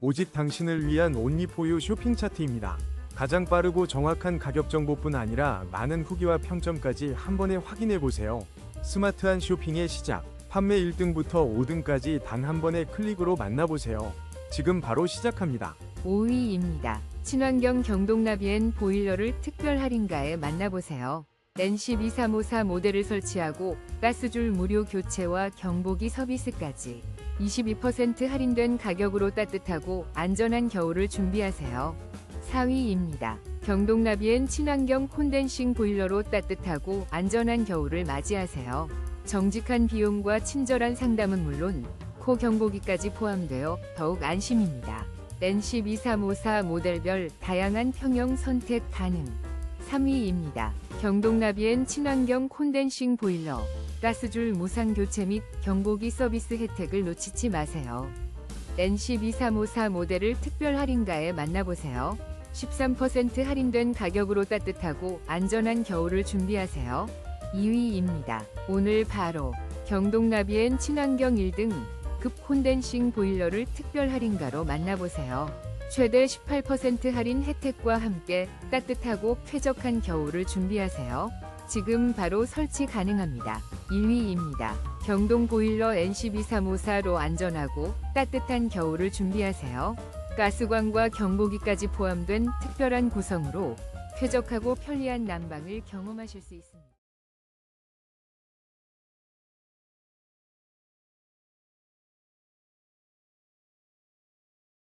오직 당신을 위한 온리포유 쇼핑 차트입니다. 가장 빠르고 정확한 가격 정보뿐 아니라 많은 후기와 평점까지 한 번에 확인해 보세요. 스마트한 쇼핑의 시작. 판매 1등부터 5등까지 단 한 번의 클릭으로 만나보세요. 지금 바로 시작합니다. 5위입니다. 친환경 경동나비엔 보일러를 특별 할인가에 만나보세요. N12354 모델을 설치하고 가스줄 무료 교체와 경보기 서비스까지 22% 할인된 가격으로 따뜻하고 안전한 겨울을 준비하세요. 4위입니다. 경동나비엔 친환경 콘덴싱 보일러로 따뜻하고 안전한 겨울을 맞이하세요. 정직한 비용과 친절한 상담은 물론 코 경보기까지 포함되어 더욱 안심입니다. N12354 모델별 다양한 평형 선택 가능. 3위입니다. 경동나비엔 친환경 콘덴싱 보일러, 가스줄 무상 교체 및 경보기 서비스 혜택을 놓치지 마세요. N12354 모델을 특별 할인가에 만나보세요. 13% 할인된 가격으로 따뜻하고 안전한 겨울을 준비하세요. 2위입니다. 오늘 바로 경동나비엔 친환경 1등 급 콘덴싱 보일러를 특별 할인가로 만나보세요. 최대 18% 할인 혜택과 함께 따뜻하고 쾌적한 겨울을 준비하세요. 지금 바로 설치 가능합니다. 1위입니다. 경동 보일러 N12354로 안전하고 따뜻한 겨울을 준비하세요. 가스관과 경보기까지 포함된 특별한 구성으로 쾌적하고 편리한 난방을 경험하실 수 있습니다.